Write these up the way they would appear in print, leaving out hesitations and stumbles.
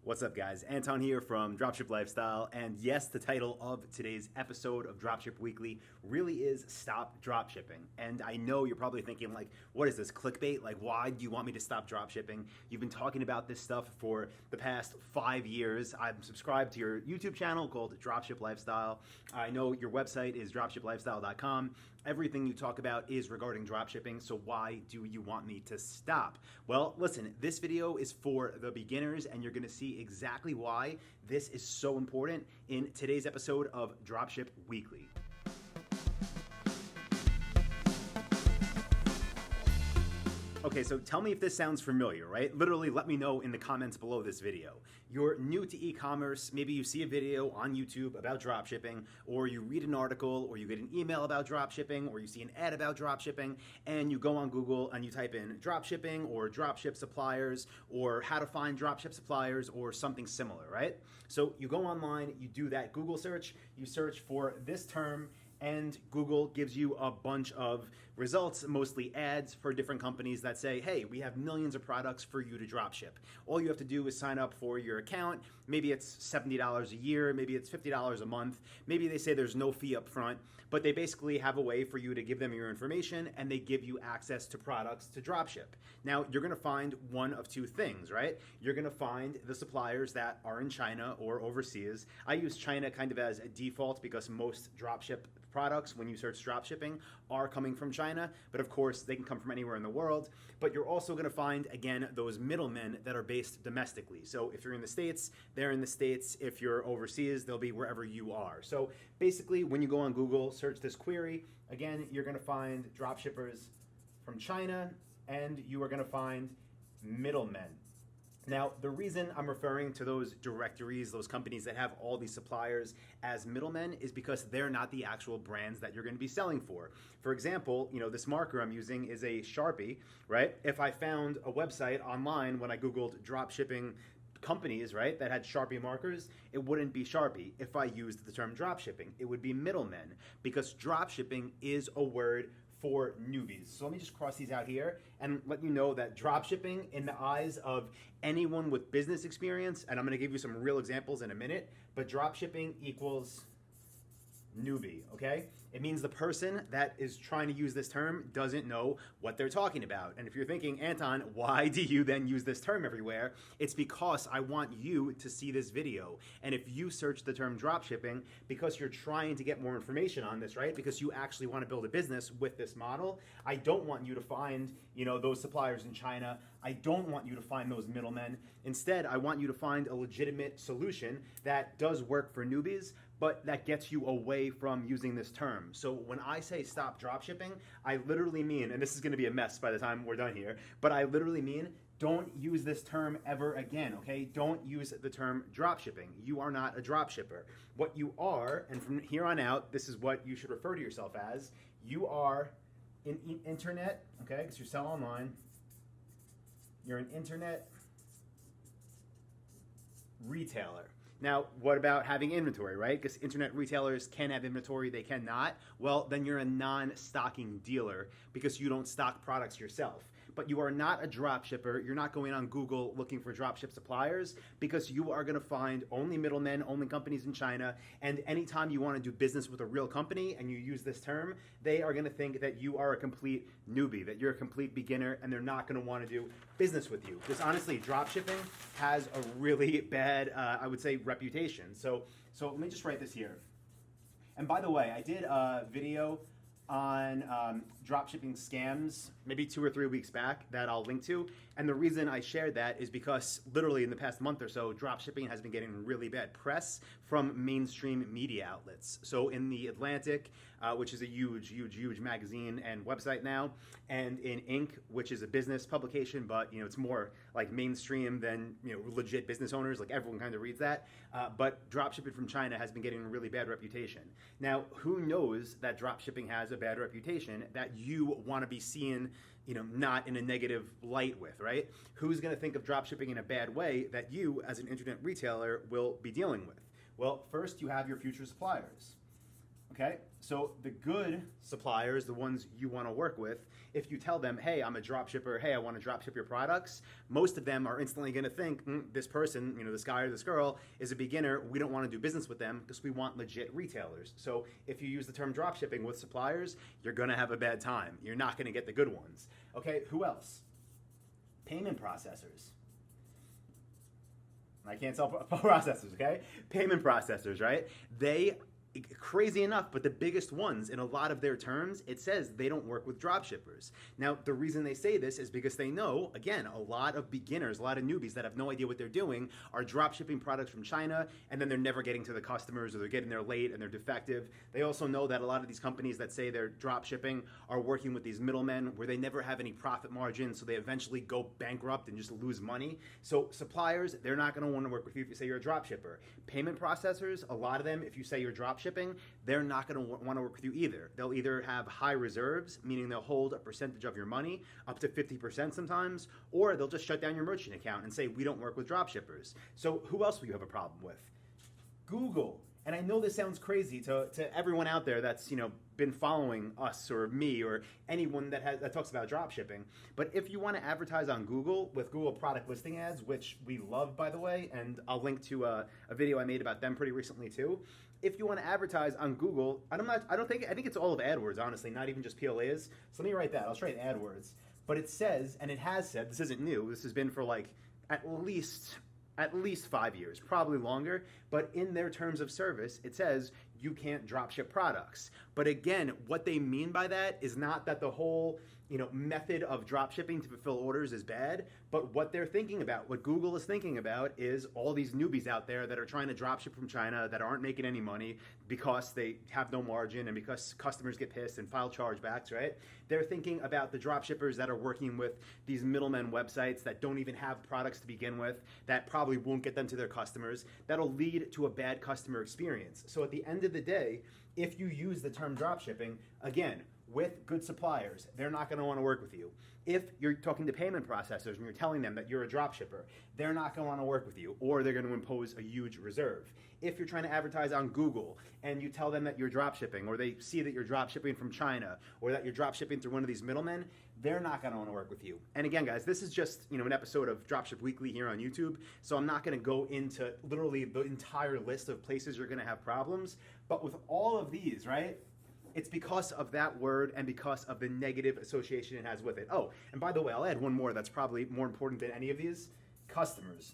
What's up, guys? Anton here from Dropship Lifestyle, and yes, the title of today's episode of Dropship Weekly really is Stop Dropshipping. And I know you're probably thinking, like, what is this, clickbait? Like, why do you want me to stop dropshipping? You've been talking about this stuff for the past 5 years. I'm subscribed to your YouTube channel called Dropship Lifestyle. I know your website is dropshiplifestyle.com. Everything you talk about is regarding dropshipping, so why do you want me to stop? Well, listen, this video is for the beginners, and you're gonna see exactly why this is so important in today's episode of Dropship Weekly. Okay, so tell me if this sounds familiar, right? Literally, let me know in the comments below this video. You're new to e-commerce, maybe you see a video on YouTube about dropshipping, or you read an article, or you get an email about dropshipping, or you see an ad about dropshipping, and you go on Google and you type in dropshipping, or dropship suppliers, or how to find dropship suppliers, or something similar, right? So you go online, you do that Google search, you search for this term, and Google gives you a bunch of results, mostly ads for different companies that say, hey, we have millions of products for you to dropship. All you have to do is sign up for your account. Maybe it's $70 a year, maybe it's $50 a month. Maybe they say there's no fee up front, but they basically have a way for you to give them your information and they give you access to products to dropship. Now, you're gonna find one of two things, right? You're gonna find the suppliers that are in China or overseas. I use China kind of as a default because most dropship products, when you search dropshipping, are coming from China, but of course they can come from anywhere in the world. But you're also going to find, again, those middlemen that are based domestically. So if you're in the States, they're in the States. If you're overseas, they'll be wherever you are. So basically, when you go on Google, search this query, again, you're going to find dropshippers from China, and you are going to find middlemen. Now, the reason I'm referring to those directories, those companies that have all these suppliers as middlemen is because they're not the actual brands that you're going to be selling for. For example, this marker I'm using is a Sharpie, right? If I found a website online when I Googled dropshipping companies, right, that had Sharpie markers, it wouldn't be Sharpie. If I used the term dropshipping, it would be middlemen, because dropshipping is a word for newbies. So let me just cross these out here and let you know that dropshipping, in the eyes of anyone with business experience, and I'm gonna give you some real examples in a minute, but dropshipping equals newbie, okay? It means the person that is trying to use this term doesn't know what they're talking about. And if you're thinking, Anton, why do you then use this term everywhere? It's because I want you to see this video. And if you search the term dropshipping because you're trying to get more information on this, right? Because you actually want to build a business with this model, I don't want you to find, those suppliers in China. I don't want you to find those middlemen. Instead, I want you to find a legitimate solution that does work for newbies, but that gets you away from using this term. So when I say stop dropshipping, I literally mean, and this is gonna be a mess by the time we're done here, but I literally mean don't use this term ever again, okay? Don't use the term dropshipping. You are not a dropshipper. What you are, and from here on out, this is what you should refer to yourself as, you are an internet, okay, because you sell online, you're an internet retailer. Now, what about having inventory, right? Because internet retailers can have inventory, they cannot. Well, then you're a non-stocking dealer because you don't stock products yourself. But you are not a drop shipper. You're not going on Google looking for dropship suppliers because you are going to find only middlemen, only companies in China. And anytime you want to do business with a real company and you use this term, they are going to think that you are a complete newbie, that you're a complete beginner, and they're not going to want to do business with you. Because honestly, dropshipping has a really bad, I would say, reputation. So let me just write this here. And by the way, I did a video on dropshipping scams maybe 2 or 3 weeks back that I'll link to. And the reason I shared that is because literally in the past month or so, dropshipping has been getting really bad press from mainstream media outlets. So in The Atlantic, which is a huge magazine and website now, and in Inc., which is a business publication, but it's more like mainstream than legit business owners, like everyone kind of reads that. But dropshipping from China has been getting a really bad reputation. Now, who knows that dropshipping has a bad reputation that you want to be seen, not in a negative light with, right? Who's going to think of dropshipping in a bad way that you, as an internet retailer, will be dealing with? Well, first you have your future suppliers. Okay, so the good suppliers, the ones you want to work with, if you tell them, hey, I'm a drop shipper, hey, I want to drop ship your products, most of them are instantly going to think, this person, this guy or this girl is a beginner. We don't want to do business with them because we want legit retailers. So if you use the term drop shipping with suppliers, you're going to have a bad time. You're not going to get the good ones. Okay, who else? Payment processors. I can't sell processors, okay? Payment processors, right? They, crazy enough, but the biggest ones in a lot of their terms, it says they don't work with drop shippers. Now, the reason they say this is because they know, again, a lot of beginners, a lot of newbies that have no idea what they're doing are drop shipping products from China, and then they're never getting to the customers, or they're getting there late and they're defective. They also know that a lot of these companies that say they're drop shipping are working with these middlemen where they never have any profit margin, so they eventually go bankrupt and just lose money. So suppliers, they're not going to want to work with you if you say you're a drop shipper. Payment processors, a lot of them, if you say you're drop shipping, they're not going to want to work with you either. They'll either have high reserves, meaning they'll hold a percentage of your money, up to 50% sometimes, or they'll just shut down your merchant account and say, we don't work with drop shippers. So who else will you have a problem with? Google. And I know this sounds crazy to everyone out there that's been following us or me or anyone that talks about drop shipping. But if you want to advertise on Google with Google product listing ads, which we love, by the way, and I'll link to a video I made about them pretty recently too. If you want to advertise on Google, I think it's all of AdWords, honestly, not even just PLAs. So let me write that. I'll try AdWords. But it says, and it has said, this isn't new. This has been for like at least 5 years, probably longer, but in their terms of service, it says you can't drop ship products. But again, what they mean by that is not that the whole method of drop shipping to fulfill orders is bad, but what they're thinking about, what Google is thinking about, is all these newbies out there that are trying to drop ship from China that aren't making any money because they have no margin and because customers get pissed and file chargebacks, right? They're thinking about the drop shippers that are working with these middlemen websites that don't even have products to begin with, that probably won't get them to their customers, that'll lead to a bad customer experience. So at the end of the day, if you use the term drop shipping, again, with good suppliers, they're not going to want to work with you. If you're talking to payment processors and you're telling them that you're a drop shipper, they're not going to want to work with you, or they're going to impose a huge reserve. If you're trying to advertise on Google and you tell them that you're drop shipping, or they see that you're drop shipping from China, or that you're drop shipping through one of these middlemen, they're not going to want to work with you. And again, guys, this is just an episode of Dropship Weekly here on YouTube, so I'm not going to go into literally the entire list of places you're going to have problems. But with all of these, right? It's because of that word and because of the negative association it has with it. Oh, and by the way, I'll add one more that's probably more important than any of these. Customers.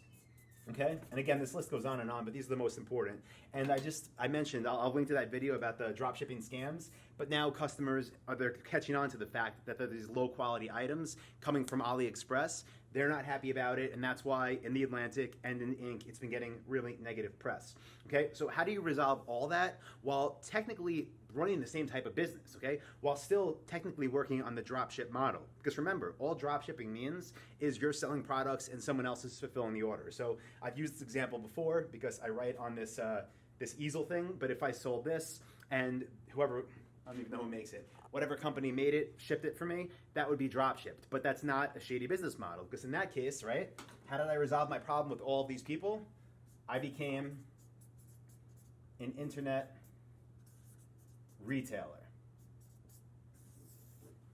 Okay? And again, this list goes on, but these are the most important. And I mentioned, I'll link to that video about the dropshipping scams, but now customers, they're catching on to the fact that there are these low quality items coming from AliExpress. They're not happy about it, and that's why in The Atlantic and in Inc. it's been getting really negative press. Okay, so how do you resolve all that while technically running the same type of business, okay, while still technically working on the dropship model? Because remember, all dropshipping means is you're selling products and someone else is fulfilling the order. So I've used this example before because I write on this this easel thing, but if I sold this and whoever, I don't even know who makes it, whatever company made it, shipped it for me, that would be drop shipped. But that's not a shady business model, because in that case, right, how did I resolve my problem with all of these people? I became an internet retailer.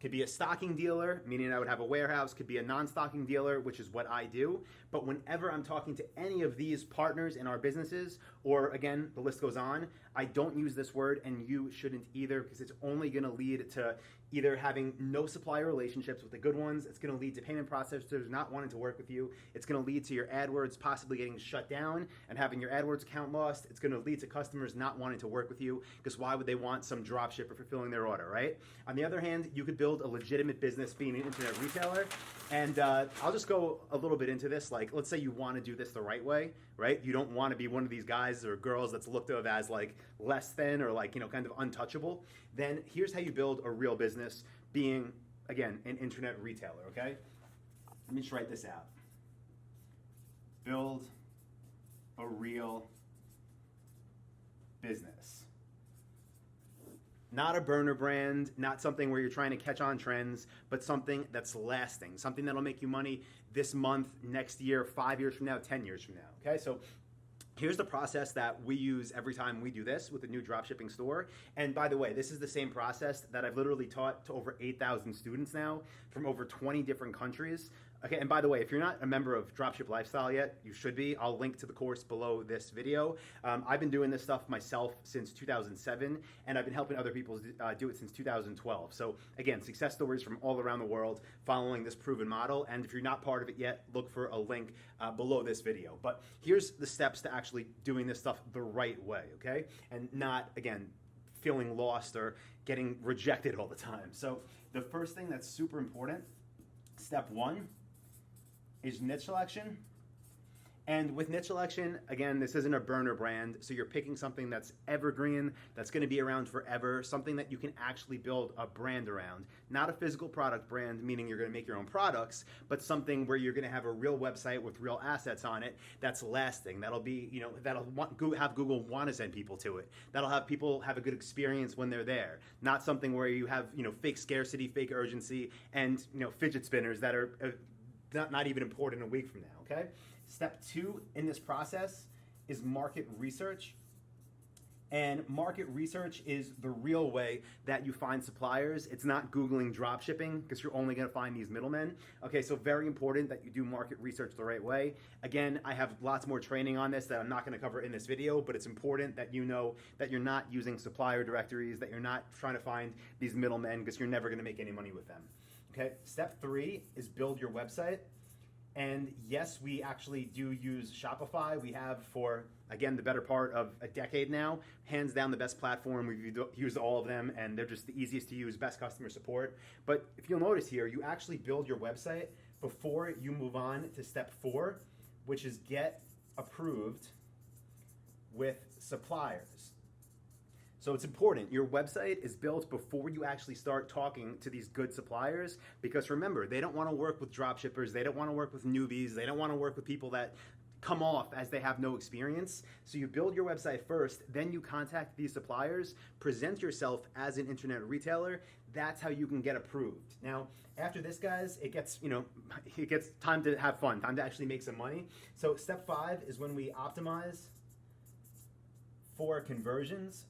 Could be a stocking dealer, meaning I would have a warehouse. Could be a non-stocking dealer, which is what I do. But whenever I'm talking to any of these partners in our businesses, or again, the list goes on, I don't use this word, and you shouldn't either, because it's only going to lead to either having no supplier relationships with the good ones. It's going to lead to payment processors not wanting to work with you. It's going to lead to your AdWords possibly getting shut down and having your AdWords account lost. It's going to lead to customers not wanting to work with you, because why would they want some dropshipper fulfilling their order, right? On the other hand, you could build a legitimate business being an internet retailer. And I'll just go a little bit into this. Like, let's say you want to do this the right way, right? You don't want to be one of these guys or girls that's looked at as like less than or like, kind of untouchable. Then here's how you build a real business being, again, an internet retailer, okay? Let me just write this out. Build a real business. Not a burner brand, not something where you're trying to catch on trends, but something that's lasting, something that'll make you money this month, next year, 5 years from now, 10 years from now, okay? So Here's the process that we use every time we do this with a new dropshipping store. And by the way, this is the same process that I've literally taught to over 8,000 students now from over 20 different countries. Okay, and by the way, if you're not a member of Dropship Lifestyle yet, you should be. I'll link to the course below this video. I've been doing this stuff myself since 2007, and I've been helping other people do it since 2012. So again, success stories from all around the world following this proven model. And if you're not part of it yet, look for a link below this video. But here's the steps to actually doing this stuff the right way, okay? And not, again, feeling lost or getting rejected all the time. So the first thing that's super important, step one, is niche selection. And with niche selection, again, this isn't a burner brand, so you're picking something that's evergreen, that's gonna be around forever, something that you can actually build a brand around. Not a physical product brand, meaning you're gonna make your own products, but something where you're gonna have a real website with real assets on it that's lasting, that'll be, you know, that'll have Google want to send people to it, that'll have people have a good experience when they're there. Not something where you have, you know, fake scarcity, fake urgency, and, you know, fidget spinners that are not even important a week from now, okay? Step two in this process is market research. And market research is the real way that you find suppliers. It's not Googling dropshipping, because you're only gonna find these middlemen. Okay, so very important that you do market research the right way. Again, I have lots more training on this that I'm not gonna cover in this video, but it's important that you know that you're not using supplier directories, that you're not trying to find these middlemen, because you're never gonna make any money with them. Okay, step three is build your website. And yes, we actually do use Shopify. We have for, again, the better part of a decade now. Hands down the best platform. We've used all of them, and they're just the easiest to use, best customer support. But if you'll notice here, you actually build your website before you move on to step four, which is get approved with suppliers. So it's important. Your website is built before you actually start talking to these good suppliers, because remember, they don't want to work with dropshippers. They don't want to work with newbies. They don't want to work with people that come off as they have no experience. So you build your website first, then you contact these suppliers, present yourself as an internet retailer. That's how you can get approved. Now, after this, guys, it gets time to have fun, time to actually make some money. So step five is when we optimize for conversions.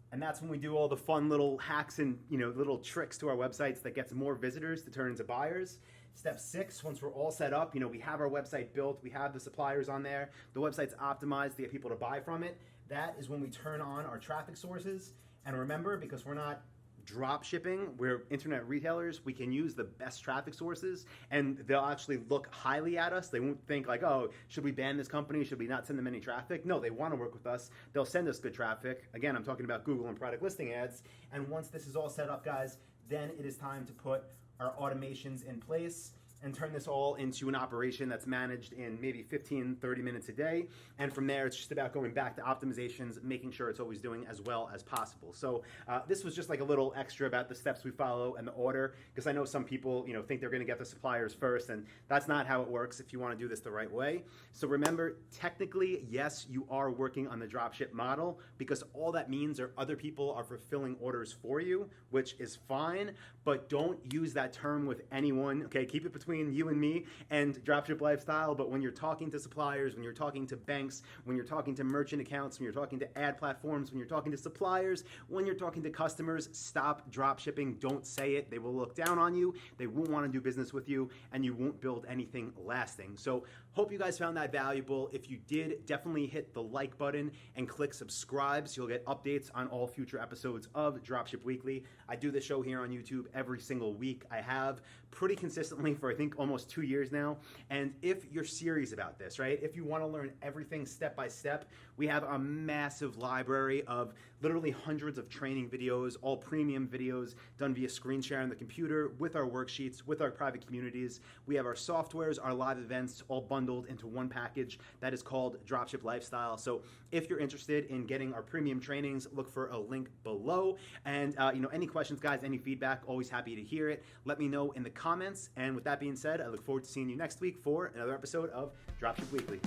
And that's when we do all the fun little hacks and, you know, little tricks to our websites that gets more visitors to turn into buyers. Step six, once we're all set up, you know, we have our website built, we have the suppliers on there, the website's optimized to get people to buy from it. That is when we turn on our traffic sources. And remember, because we're not drop shipping, we're internet retailers, we can use the best traffic sources, and they'll actually look highly at us. They won't think like, oh, should we ban this company? Should we not send them any traffic? No, they want to work with us. They'll send us good traffic. Again, I'm talking about Google and product listing ads. And once this is all set up, guys, then it is time to put our automations in place and turn this all into an operation that's managed in maybe 15, 30 minutes a day. And from there, it's just about going back to optimizations, making sure it's always doing as well as possible. So this was just like a little extra about the steps we follow and the order, because I know some people, you know, think they're gonna get the suppliers first, and that's not how it works if you wanna do this the right way. So remember, technically, yes, you are working on the dropship model, because all that means are other people are fulfilling orders for you, which is fine, but don't use that term with anyone, okay? Keep it between you and me and Dropship Lifestyle. But when you're talking to suppliers, when you're talking to banks, when you're talking to merchant accounts, when you're talking to ad platforms, when you're talking to suppliers, when you're talking to customers, stop drop shipping. Don't say it. They will look down on you. They won't want to do business with you, and you won't build anything lasting. So hope you guys found that valuable. If you did, definitely hit the like button and click subscribe so you'll get updates on all future episodes of Dropship Weekly. I do this show here on YouTube every single week. I have pretty consistently for I think almost 2 years now. And if you're serious about this, right? If you want to learn everything step by step, we have a massive library of literally hundreds of training videos, all premium videos done via screen share on the computer with our worksheets, with our private communities. We have our softwares, our live events, all bundled into one package that is called Dropship Lifestyle. So if you're interested in getting our premium trainings, look for a link below. And any questions, guys, any feedback, always happy to hear it. Let me know in the comments. And with that being said, I look forward to seeing you next week for another episode of Dropship Weekly.